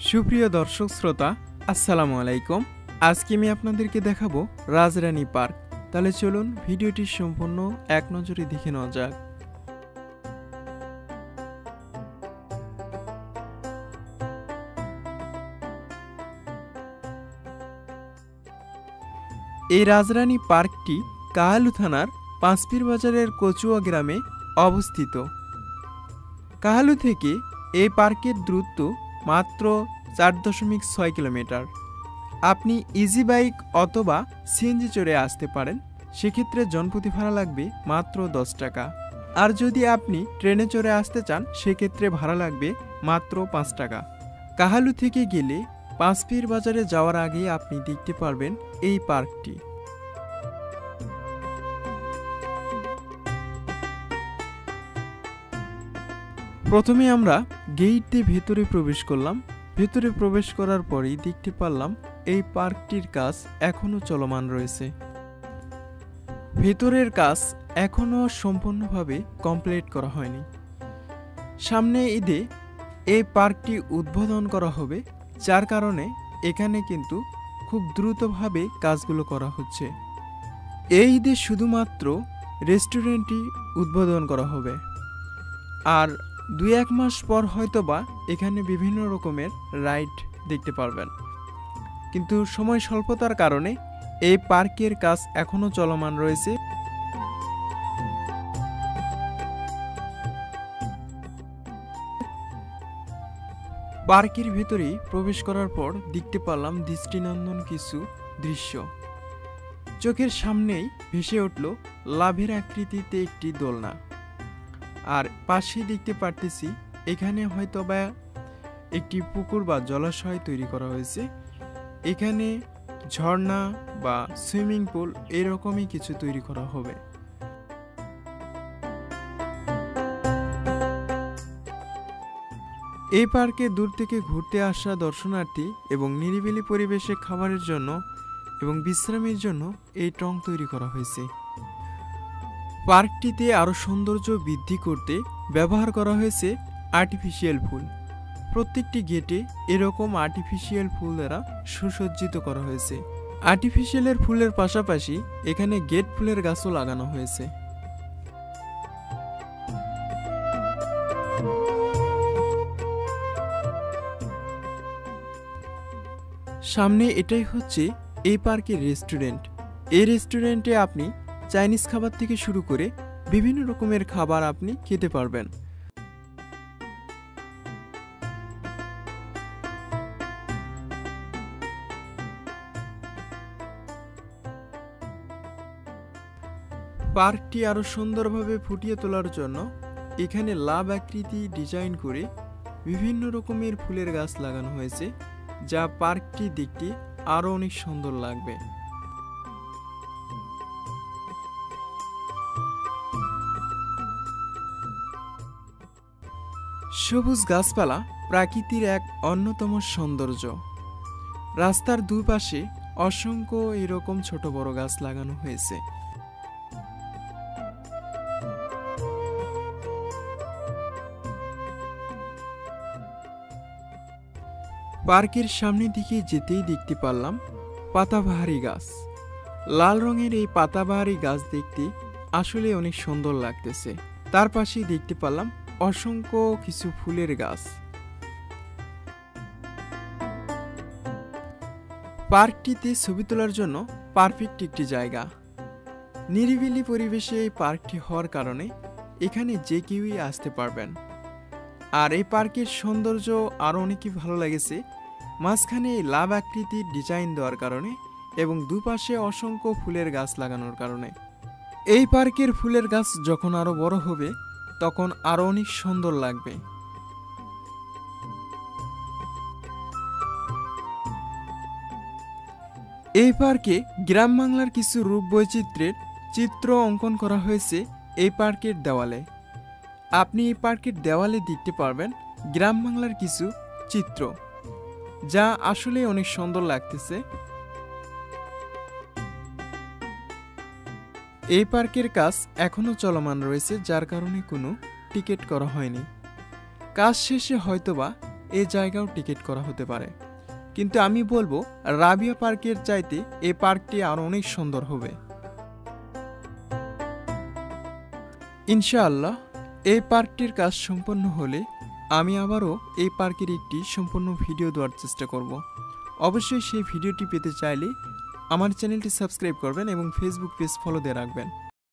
সুপ্রিয় দর্শক শ্রোতা, আসসালামু আলাইকুম। আজকে আমি আপনাদেরকে দেখাবো রাজরানী পার্ক। তাহলে চলুন ভিডিওটি সম্পূর্ণ এক নজরে দেখে নেওয়া যাক। এই রাজরানী পার্কটি কাহালু থানার পাঁচপীর বাজারের কচুয়া গ্রামে অবস্থিত। কাহালু থেকে এই পার্কের দূরত্ব মাত্র 4.6 কিলোমিটার। আপনি ইজি বাইক অথবা সিএনজি চড়ে আসতে পারেন, সেক্ষেত্রে জনপ্রতি ভাড়া লাগবে মাত্র 10 টাকা। আর যদি আপনি ট্রেনে চড়ে আসতে চান সেক্ষেত্রে ভাড়া লাগবে মাত্র 5 টাকা। কাহালু থেকে গেলে পাঁচপীর বাজারে যাওয়ার আগে আপনি দেখতে পারবেন এই পার্কটি। প্রথমে আমরা গেট দিয়ে ভেতরে প্রবেশ করলাম। ভেতরে প্রবেশ করার পরেই দেখতে পারলাম এই পার্কটির কাজ এখনো চলমান রয়েছে। ভেতরের কাজ এখনো সম্পূর্ণভাবে কমপ্লিট করা হয়নি। সামনে ঈদে এই পার্কটি উদ্বোধন করা হবে, যার কারণে এখানে কিন্তু খুব দ্রুতভাবে কাজগুলো করা হচ্ছে। এই ঈদে শুধুমাত্র রেস্টুরেন্টটি উদ্বোধন করা হবে, আর 2-1 মাস পর হয়তোবা এখানে বিভিন্ন রকমের রাইড দেখতে পারবেন। কিন্তু সময় স্বল্পতার কারণে এই পার্কের কাজ এখনো চলমান রয়েছে। পার্কের ভেতরেই প্রবেশ করার পর দেখতে পারলাম দৃষ্টিনন্দন কিছু দৃশ্য। চোখের সামনেই ভেসে উঠল লাভের আকৃতিতে একটি দোলনা। আর পাশে দেখতে পারতেছি এখানে হয়তোবা একটি পুকুর বা জলাশয় তৈরি করা হয়েছে। এখানে ঝর্ণা বা সুইমিং পুল এরকমই কিছু তৈরি করা হবে। এই পার্কে দূর থেকে ঘুরতে আসা দর্শনার্থী এবং নিরিবিলি পরিবেশে খাবারের জন্য এবং বিশ্রামের জন্য এই টং তৈরি করা হয়েছে। পার্কটিতে আরও সৌন্দর্য বৃদ্ধি করতে ব্যবহার করা হয়েছে আর্টিফিশিয়াল ফুল। প্রত্যেকটি গেটে এরকম আর্টিফিশিয়াল ফুল দ্বারা সুসজ্জিত করা হয়েছে। আর্টিফিশিয়ালের ফুলের পাশাপাশি এখানে গেট ফুলের গাছও লাগানো হয়েছে। সামনে এটাই হচ্ছে এই পার্কের রেস্টুরেন্ট। এই রেস্টুরেন্টে আপনি চাইনিজ খাবার থেকে শুরু করে বিভিন্ন রকমের খাবার আপনি খেতে পারবেন। পার্কটি আরো সুন্দরভাবে ফুটিয়ে তোলার জন্য এখানে লাভ আকৃতি ডিজাইন করে বিভিন্ন রকমের ফুলের গাছ লাগানো হয়েছে, যা পার্কটি দেখতে আরো অনেক সুন্দর লাগবে। সবুজ গাছপালা প্রাকৃতির এক অন্যতম সৌন্দর্য। রাস্তার দুপাশে অসংখ্য এরকম ছোট বড় গাছ লাগানো হয়েছে। পার্কের সামনের দিকে যেতেই দেখতে পারলাম পাতাবাহারি গাছ। লাল রঙের এই পাতাবাহারি গাছ দেখতে আসলে অনেক সুন্দর লাগতেছে। তার পাশেই দেখতে পারলাম অসংখ্য কিছু ফুলের গাছ। পার্কটিতে ছবি তোলার জন্য পারফেক্ট একটি জায়গা। নিরিবিলি পরিবেশে এই পার্কটি হওয়ার কারণে এখানে যে কেউই আসতে পারবেন। আর এই পার্কের সৌন্দর্য আরও অনেকই ভালো লেগেছে। মাঝখানে এই লাভ আকৃতির ডিজাইন দেওয়ার কারণে এবং দুপাশে অসংখ্য ফুলের গাছ লাগানোর কারণে। এই পার্কের ফুলের গাছ যখন আরো বড় হবে তখন আরো অনেক সুন্দর লাগবে। এই পার্কে গ্রাম বাংলার কিছু রূপ বৈচিত্র্যের চিত্র অঙ্কন করা হয়েছে এই পার্কের দেওয়ালে। আপনি এই পার্কের দেওয়ালে দেখতে পারবেন গ্রাম বাংলার কিছু চিত্র, যা আসলে অনেক সুন্দর লাগতেছে। এই পার্কের কাজ এখনো চলমান রয়েছে, যার কারণে কোনো টিকিট করা হয়নি। কাজ শেষে হয়তোবা এই জায়গাও টিকিট করা হতে পারে, কিন্তু আমি বলবো রাবিয়া পার্কের চাইতে এই পার্কটি আরও অনেক সুন্দর হবে। ইনশাআল্লাহ এই পার্কটির কাজ সম্পন্ন হলে আমি আবারও এই পার্কের একটি সম্পূর্ণ ভিডিও দেওয়ার চেষ্টা করব। অবশ্যই সেই ভিডিওটি পেতে চাইলে আমার চ্যানেলটি সাবস্ক্রাইব করবেন এবং ফেসবুক পেজ ফলো দিয়ে রাখবেন।